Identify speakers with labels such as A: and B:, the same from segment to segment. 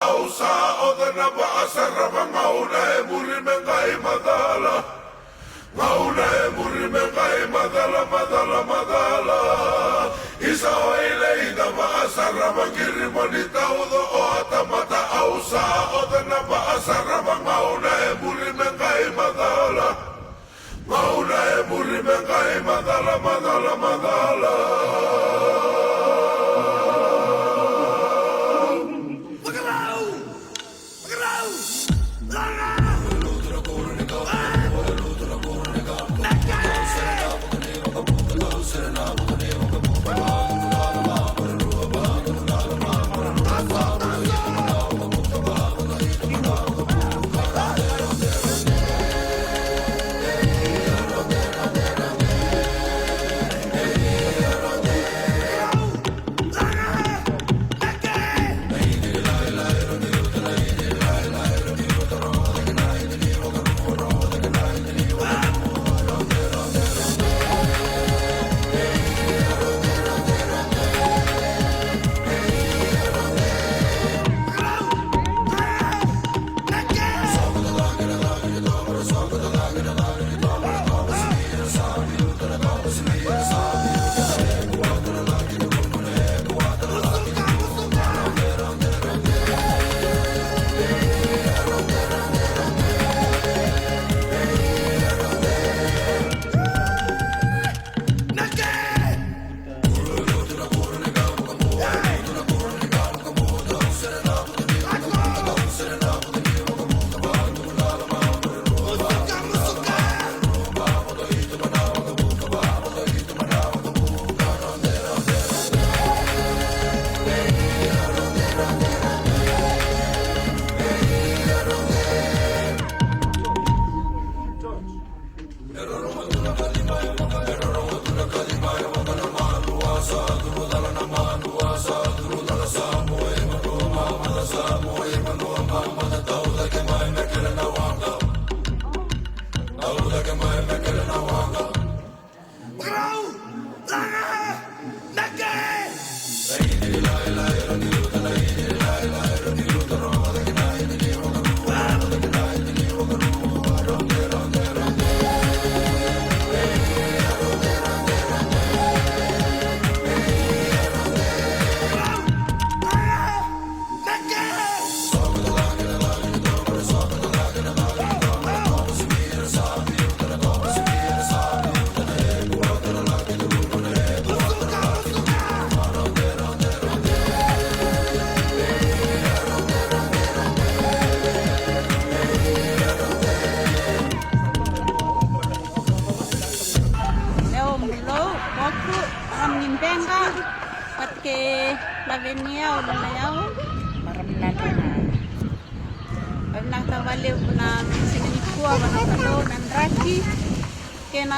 A: Ausa o the naba asaraba ngauna e muri mengai madala. Ngauna e muri mengai madala madala madala. Isa o ele ida ba asaraba kiri monita udo o atamata ausa o the naba asaraba ngauna e muri mengai madala. Ngauna e muri mengai madala madala madala.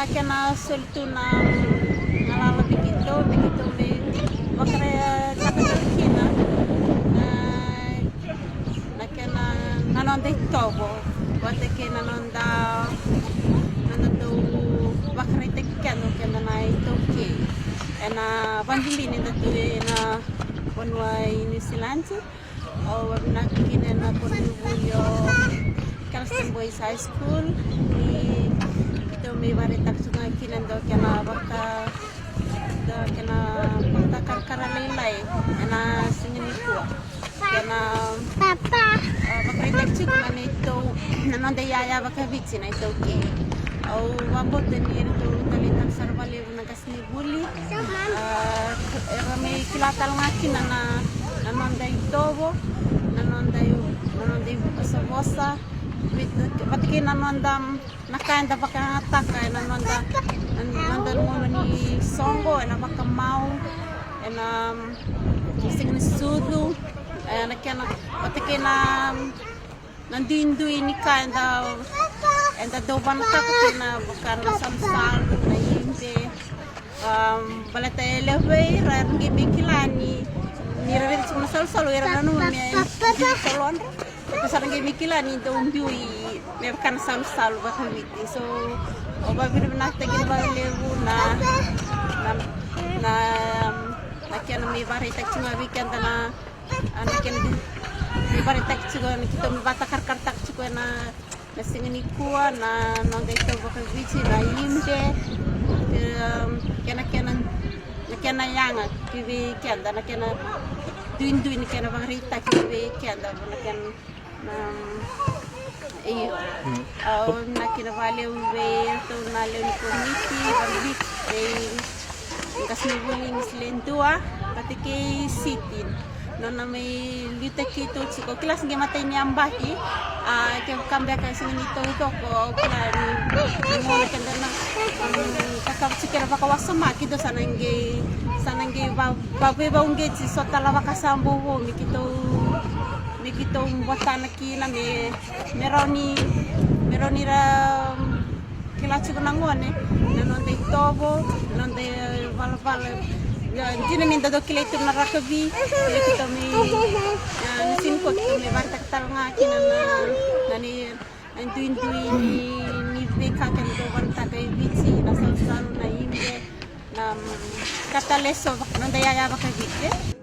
B: Kena soltuna nalala begitu me makre kina na kena nanonda tobo wate kena nanonda nanonda makre tekano kena na itoke ena bandimbini na tu na bonwa New Zealand o na kina na Kurabui Calston Boys High School ni may baritak sungai kinan do kena baka do kena baka karalaylay na singini ko kena papa baka tek man ito nanon dayaya baka bitsi na ito ke au wabot din ito talitang sarbali na kasni buli may kilatal nga kinana nanon day tobo nanon day bosa pati nanondam nakanda baka ataka nanonda mo ni songo na baka mau na singin sudu na kana pati nandindu ini kanda do banata na baka na samsal na yimbe balata eleve rangi mikilani nirarir summa sal era nanu me salon pasarang mikila ni do umbiui me kan sal bakamiti so obabir na tagir ba lewu na kena me barita cuma weekend na anaken baritak juga kita membatakar kartak juga na singini kuah na nonda itu bakal bici na imde kena yanga kibi kenda na kena duin kena barita kibi kenda na kena iyo na kena vale uwe to na leon komiti balik kasih buling selentua patike sitin nona may luta kito chiko kelas nge matay nyamba ki ke kambia ka sing nito ko plan mo na kanda na kakapsikira bakawasama kito sanange babe baungge si sotala bakasambu wo mikito watana ki na meroni ra kelas ko nangone nanonde tobo nanonde valval Jina minta do kiletur na rakabi, kita mi nasin ko kita mi barta katal nga kina na ni duin ni beka kan do barta kay bitsi na salsalo na imbe na kataleso nanda yaya baka bitse.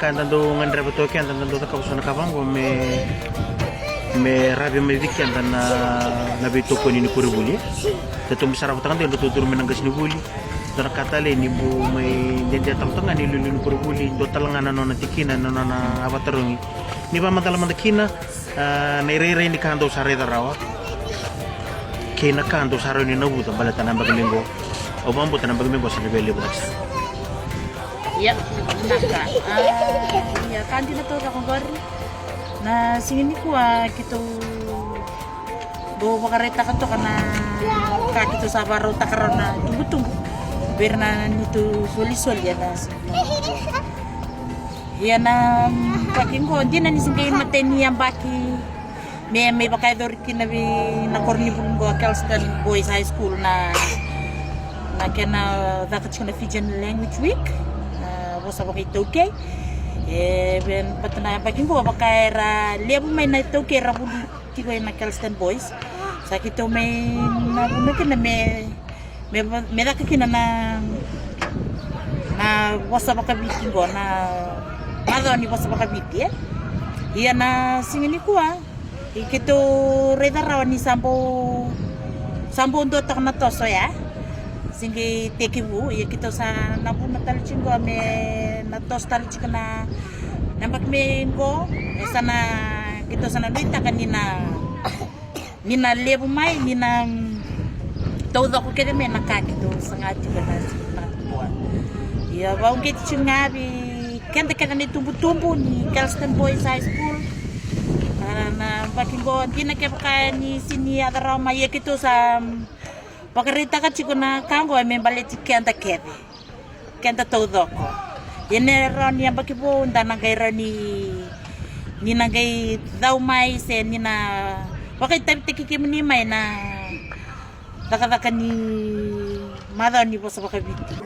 C: Andando ngandre beto ke andando ta kausana kavango me rabi me wiki andana na beto ko ni Kurabui teto misara utang de do tur menangas ni buli dana katale ni bu me jenja tam tanga ni lulun Kurabui do talangana nona tikina nona na avatarungi ni ba madala mandakina na rere ni kando sare darawa ke na kando sare ni nabuta balatan ambagalingo o bambo tan ambagalingo sa nibele bukas.
D: Ya, naka. Ya, kanti na to ako gor. Na singini ko kito do makareta ka to kana ka kito sa baro takaron na tunggu-tunggu. Berna nito soli-soli ya na. Ia na paking ko hindi na nisingay mateni ang baki may bakay doriki na na kornibul go Kelston Boys High School na kena dapat na Fijian Language Week was bakay toke ben patna paking ko bakay ra lebu may na toke ra buli tigo na Kelston Boys sa kito may na me da kina na wasa bakabiti go na mado ni wasa bakabiti ia na singini kuwa ikito reda rawan ni sambo ndo tak na toso ya singi tekibu ia kito sa nabu natal chingo me na tos tal chikana nampak me go sana kito sana nuita kanina nina lebu mai nina todo ko kede me nakakito sangati kana buat ia bau ke chingabi kenda ni tumbu ni Kelston Boys High School na pakingo tina ke pakai ni sini ada rama ya kito sa pakarita ka chiko na kango me baleti kenda todo ko yene rani yang pakibo ndana gaira ni nagai dau mai se ni na pakai tapi tiki mini mai na daka ni mada ni bosa pakabiti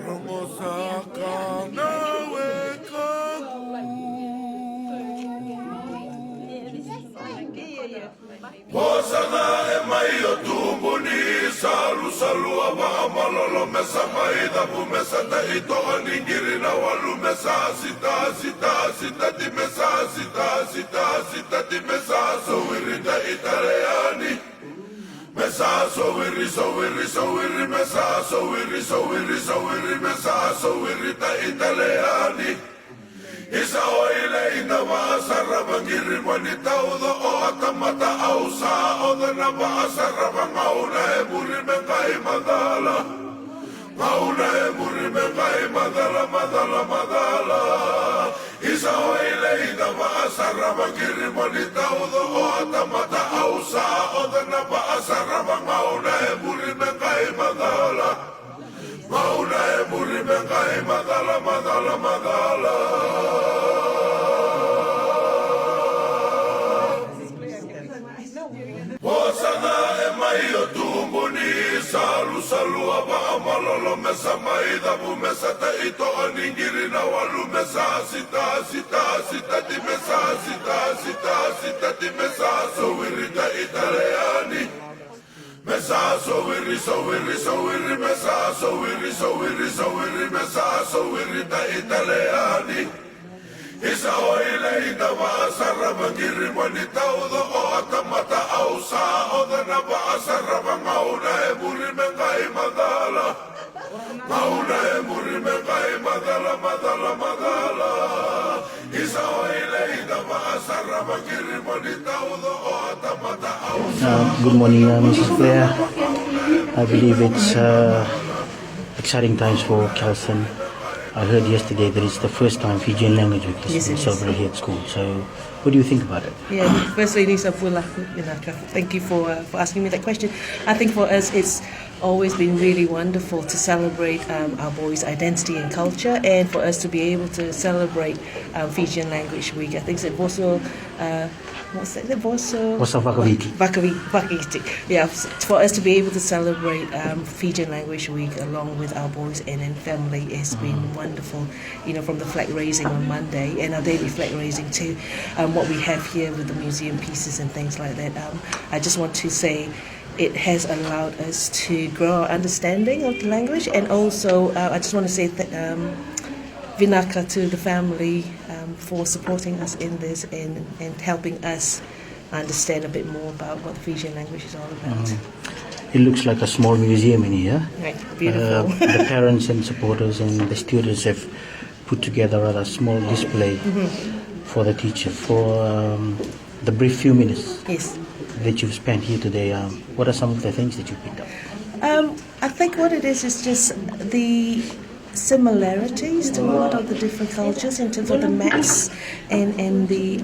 A: Posana e mai o tumbu ni salu aba malolo mesa mai da bu mesa ta ito aningiri na walu mesa sita di mesa sita di mesa so wirida italiani mesa so wiri mesa so wiri mesa so wirida italiani Isa oile ina maasara mangiri wanita udo o atamata ausa o dana maasara mangauna e muri mengai madala Ngauna e muri mengai madala Isa oile ina maasara mangiri wanita udo o atamata ausa o dana maasara mangauna e muri mengai madala Ngauna e muri mengai madala Posana e mai o tumbu ni salu aba malolo mesa mai da bu mesa ta ito aningiri na walu mesa sita di mesa sita di mesa so wirida italiani mesa so wiri mesa so wiri mesa so wirida italiani Isa oile ina maasara mangiri wanita udo o atamata ausa o dana maasara mangauna e muri mengai madala Ngauna e muri mengai madala Isa oile ina maasara mangiri wanita udo o atamata ausa
C: Good morning, Mrs. Claire. I believe it's exciting times for Kelston. I heard yesterday that it's the first time Fijian language week is celebrated here at school. So, what do you think about it?
E: Yeah, firstly, Nisa Fula, thank you for asking me that question. I think for us, it's always been really wonderful to celebrate our boys' identity and culture, and for us to be able to celebrate Fijian Language Week. I think it's also Vakaviti. Yeah, for us to be able to celebrate Fijian Language Week along with our boys and family has been wonderful. You know, from the flag raising on Monday and our daily flag raising to what we have here with the museum pieces and things like that. I just want to say it has allowed us to grow our understanding of the language, and also I just want to say vinaka to the family for supporting us in this and helping us understand a bit more about what the Fijian language is all about.
C: It looks like a small museum in here.
E: Right, beautiful.
C: The parents and supporters and the students have put together a small display for the teacher for the brief few minutes that you've spent here today. What are some of the things that you picked up?
E: I think what it is just the similarities to a lot of the different cultures in terms of the mats and the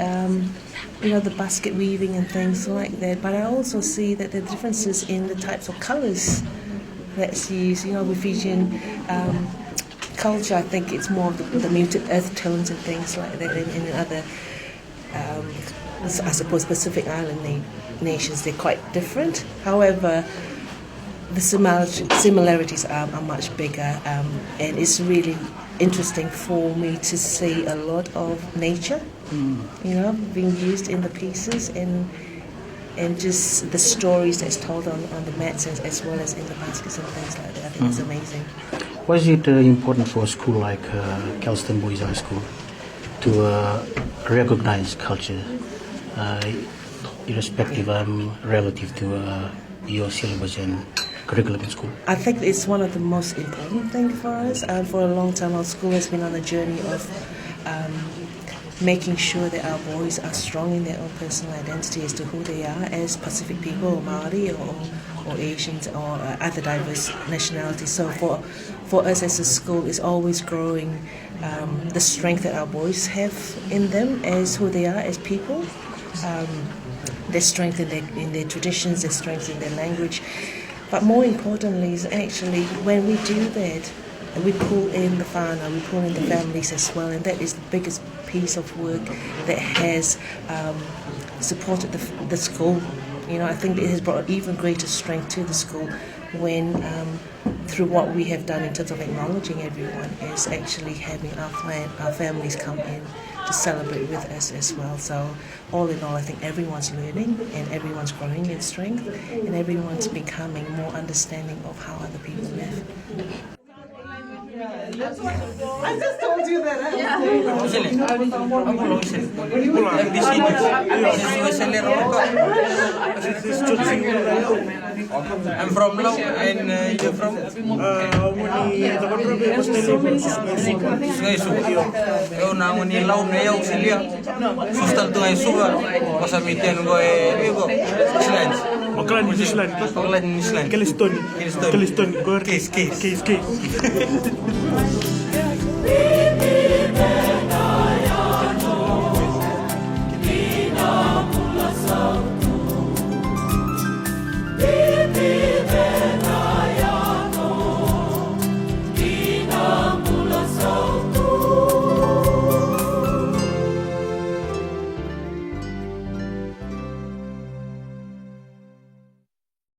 E: the basket weaving and things like that. But I also see that there are differences in the types of colours that's used. You know, with Fijian culture, I think it's more of the muted earth tones and things like that. In other, I suppose, Pacific Island nations, they're quite different. However, the similarities are much bigger, and it's really interesting for me to see a lot of nature, being used in the pieces, and just the stories that's told on the mats as well as in the baskets and things like that. I think it's amazing.
C: Why is it important for a school like Kelston Boys High School to recognize culture, irrespective relative to your syllabus and curriculum in school?
E: I think it's one of the most important things for us. For a long time, our school has been on a journey of making sure that our boys are strong in their own personal identity as to who they are as Pacific people, or Maori, or Asians, or other diverse nationalities. So for us as a school, it's always growing the strength that our boys have in them as who they are as people, their strength in their traditions, their strength in their language. But more importantly is actually when we do that, we pull in the whānau, we pull in the families as well, and that is the biggest piece of work that has supported the school. I think it has brought even greater strength to the school when, through what we have done in terms of acknowledging everyone, is actually having our families come in to celebrate with us as well. So all in all, I think everyone's learning and everyone's growing in strength and everyone's becoming more understanding of how other people live.
F: I just told you that.
G: I'm from Laos, and you're from? Eu na ngoni Laos na eu silia. Sustal tu ai suga. Pasamitian go Island.
H: Auckland, New Zealand.
G: Auckland, New Zealand.
H: Kelliston. Kelliston. Kelliston.
G: Case.